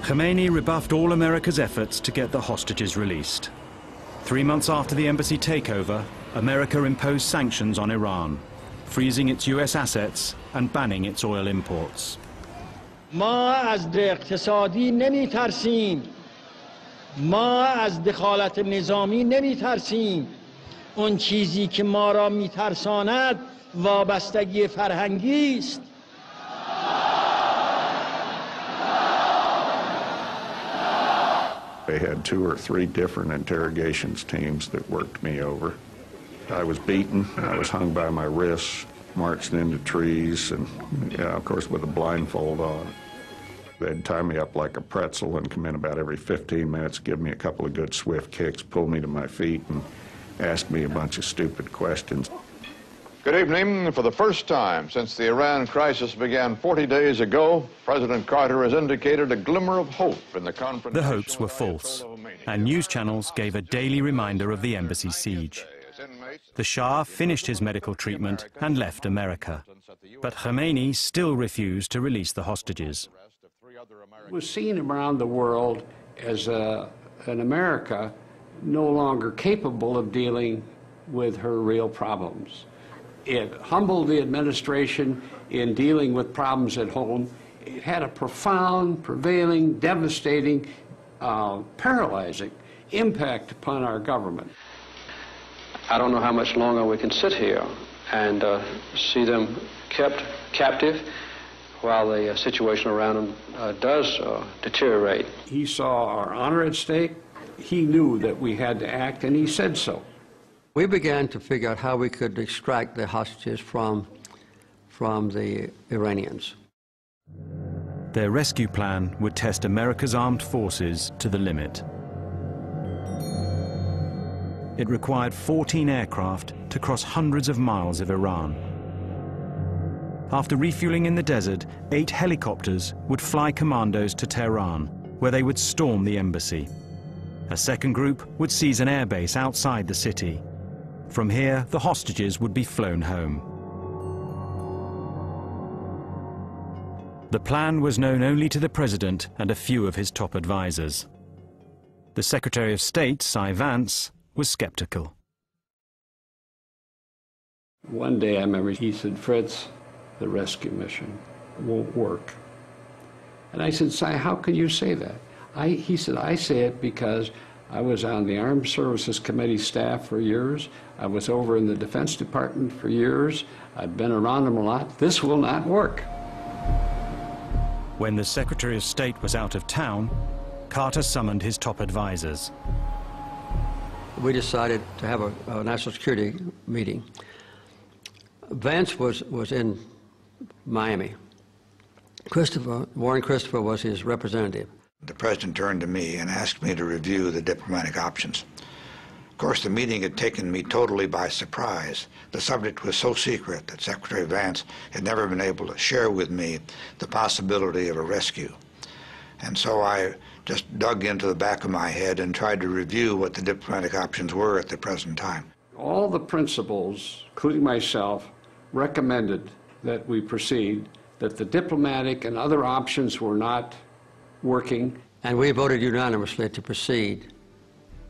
Khomeini rebuffed all America's efforts to get the hostages released. 3 months after the embassy takeover, America imposed sanctions on Iran, freezing its US assets and banning its oil imports. ما از اقتصادی نمیترسیم. ما از دخالت نظامی نمیترسیم. اون چیزی که ما را میترساند وابستگی فرهنگی است. They had 2 or 3 different interrogations teams that worked me over. I was beaten, I was hung by my wrists, marched into trees, and of course with a blindfold on. They'd tie me up like a pretzel and come in about every 15 minutes, give me a couple of good swift kicks, pull me to my feet, and ask me a bunch of stupid questions. Good evening. For the first time since the Iran crisis began 40 days ago, President Carter has indicated a glimmer of hope in the confrontation. The hopes were false, and news channels gave a daily reminder of the embassy siege. The Shah finished his medical treatment and left America, but Khomeini still refused to release the hostages. It was seen around the world as an America no longer capable of dealing with her real problems. It humbled the administration in dealing with problems at home. It had a profound, prevailing, devastating, paralyzing impact upon our government. I don't know how much longer we can sit here and see them kept captive while the situation around them does deteriorate. He saw our honor at stake. He knew that we had to act, and he said so. We began to figure out how we could extract the hostages from the Iranians. Their rescue plan would test America's armed forces to the limit. It required 14 aircraft to cross hundreds of miles of Iran. After refueling in the desert, 8 helicopters would fly commandos to Tehran, where they would storm the embassy. A second group would seize an airbase outside the city. From here, the hostages would be flown home. The plan was known only to the president and a few of his top advisors. The Secretary of State, Cy Vance, was skeptical. One day I remember he said, "Fritz, the rescue mission won't work." And I said, "Cy, how can you say that?" He said, "I say it because I was on the Armed Services Committee staff for years. I was over in the Defense Department for years. I've been around them a lot. This will not work." When the Secretary of State was out of town, Carter summoned his top advisors. We decided to have a national security meeting. Vance was in Miami. Warren Christopher was his representative. The president turned to me and asked me to review the diplomatic options. Of course, the meeting had taken me totally by surprise. The subject was so secret that Secretary Vance had never been able to share with me the possibility of a rescue. And so I just dug into the back of my head and tried to review what the diplomatic options were at the present time. All the principals, including myself, recommended that we proceed, that the diplomatic and other options were not working. And we voted unanimously to proceed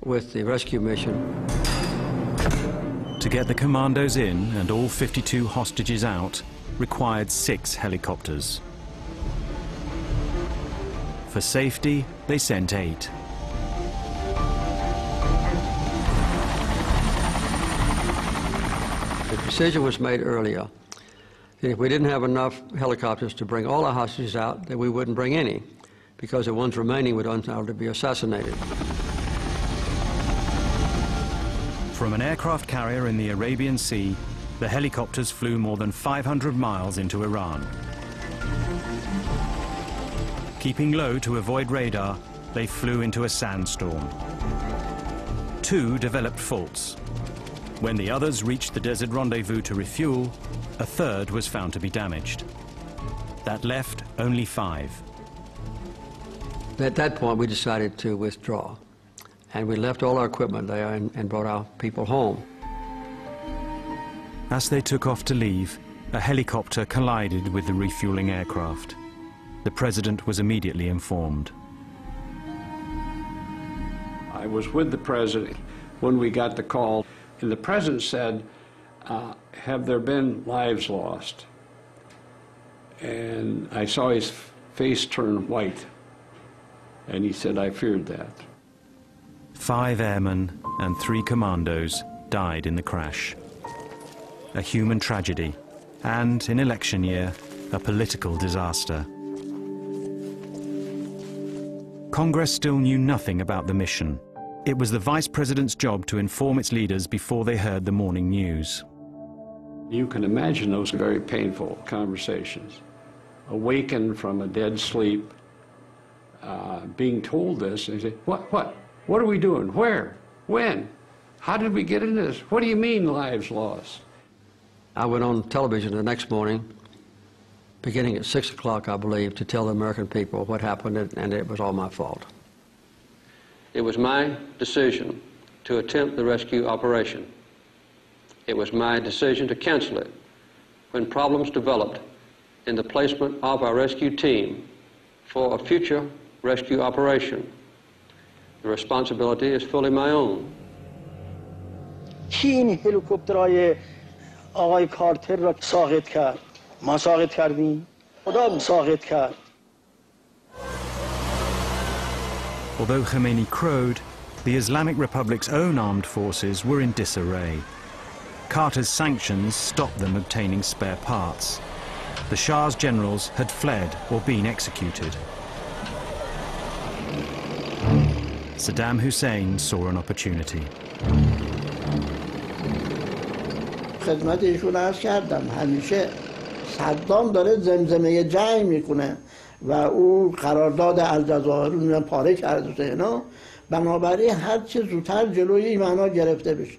with the rescue mission. To get the commandos in and all 52 hostages out required 6 helicopters. For safety, they sent 8. The decision was made earlier. If we didn't have enough helicopters to bring all our hostages out, then we wouldn't bring any, because the ones remaining would undoubtedly be assassinated. From an aircraft carrier in the Arabian Sea, the helicopters flew more than 500 miles into Iran. Keeping low to avoid radar, they flew into a sandstorm. 2 developed faults. When the others reached the desert rendezvous to refuel, a third was found to be damaged. That left only 5. At that point, we decided to withdraw. And we left all our equipment there and brought our people home. As they took off to leave, a helicopter collided with the refueling aircraft. The president was immediately informed. I was with the president when we got the call, and the president said, have there been lives lost? And I saw his face turn white, and he said, I feared that. 5 airmen and 3 commandos died in the crash. A human tragedy, and in election year, a political disaster. Congress still knew nothing about the mission. It was the Vice President's job to inform its leaders before they heard the morning news. You can imagine those very painful conversations. Awakened from a dead sleep, being told this, and you say, what are we doing? Where? When? How did we get into this? What do you mean lives lost? I went on television the next morning, beginning at 6 o'clock, I believe, to tell the American people what happened, and it was all my fault. It was my decision to attempt the rescue operation. It was my decision to cancel it when problems developed in the placement of our rescue team for a future rescue operation. The responsibility is fully my own. کی این هلیکوپترهای آقای کارتر را ساقط کرد؟ ما ساقط کردیم؟ خدا ساقط کرد. Although Khomeini crowed, the Islamic Republic's own armed forces were in disarray. Carter's sanctions stopped them obtaining spare parts. The Shah's generals had fled or been executed. Saddam Hussein saw an opportunity. خدمت ایشون عرض کردم همیشه صدام داره زمزمه جنگ میکنه و او قرارداد الجزایر رو پاره کرده اینا بنابراین هر چه زودتر جلوی ایمانا گرفته بشه.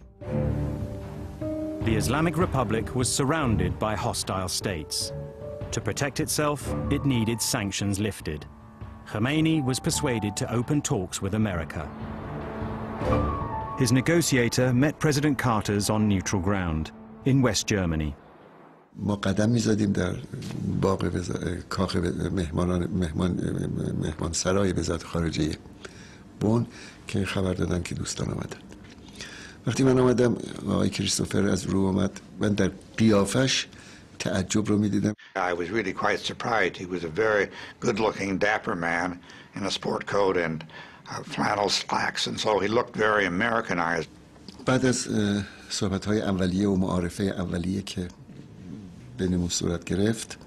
The Islamic Republic was surrounded by hostile states. To protect itself, it needed sanctions lifted. Khomeini was persuaded to open talks with America. His negotiator met President Carter's on neutral ground in West Germany. ما قدم می‌زدیم در باغ کاخ مهمان سرای وزارت خارجه بن که خبر دادن که دوستان آمدن. وقتی من آمدم آقای کریستوفر از رو اومد من در قیافش تعجب رو می‌دیدم. I was really quite surprised. He was a very good-looking, dapper man in a sport coat and flannel slacks, and so he looked very Americanized. بعد از صحبت‌های اولیه و معارفه اولیه که بینمون صورت گرفت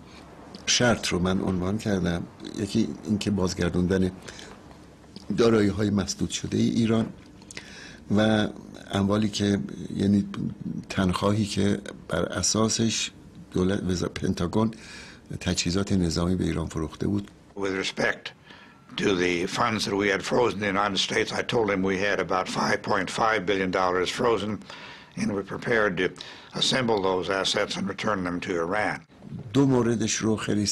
شرط رو من عنوان کردم. یکی اینکه بازگردوندن دارایی‌های مسدود شده ایران و اموالی که یعنی تنخواهی که بر اساسش دولت پنتاگون تجهیزات نظامی به ایران فروخته بود. With respect to the funds that we had frozen in the United States, I told him we had about $5.5 billion frozen and we're prepared to assemble those assets and return them to Iran. دو موردش رو خیلی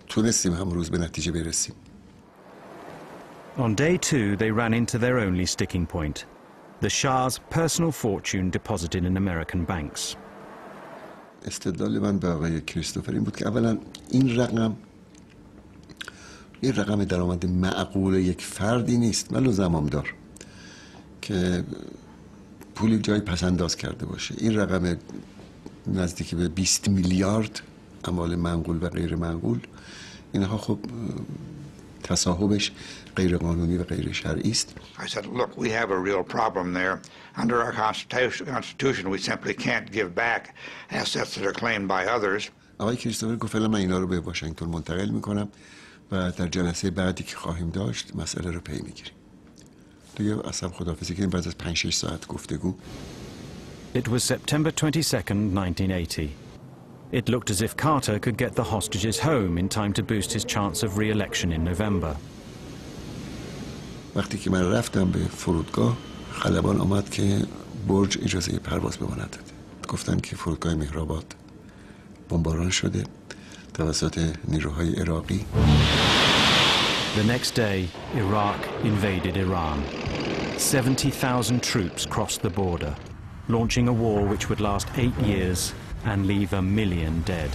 تونستیم امروز به نتیجه برسیم. On day 2, they ran into their only sticking point, the Shah's personal fortune deposited in American banks. استدلال من به آقای کریستوفر این بود که اولا این رقم درآمد معقول یک فردی نیست، من زمامدار که پولی جای پسنداز کرده باشه. این رقم نزدیک به 20 میلیارد اموال منقول و غیر منقول، اینها خب تصاحبش غیر قانونی و غیر شرعی است. I said, look, we have a real problem there. Under our constitution, we simply can't give back assets that are claimed by others. آقای کریستوفر گفت من اینا رو به واشنگتن منتقل میکنم و در جلسه بعدی که خواهیم داشت مسئله رو پی میگیریم. دیگه اصلا خداحافظی کردیم بعد از 5-6 ساعت گفتگو. It was September 22nd, 1980. It looked as if Carter could get the hostages home in time to boost his chance of re-election in November. وقتی که من رفتم به فرودگاه خلبان آمد که برج اجازه پرواز به ما نداده. گفتن که فرودگاه مهرآباد بمباران شده توسط نیروهای عراقی. The next day, Iraq invaded Iran. 70,000 troops crossed the border, launching a war which would last 8 years and leave 1 million dead.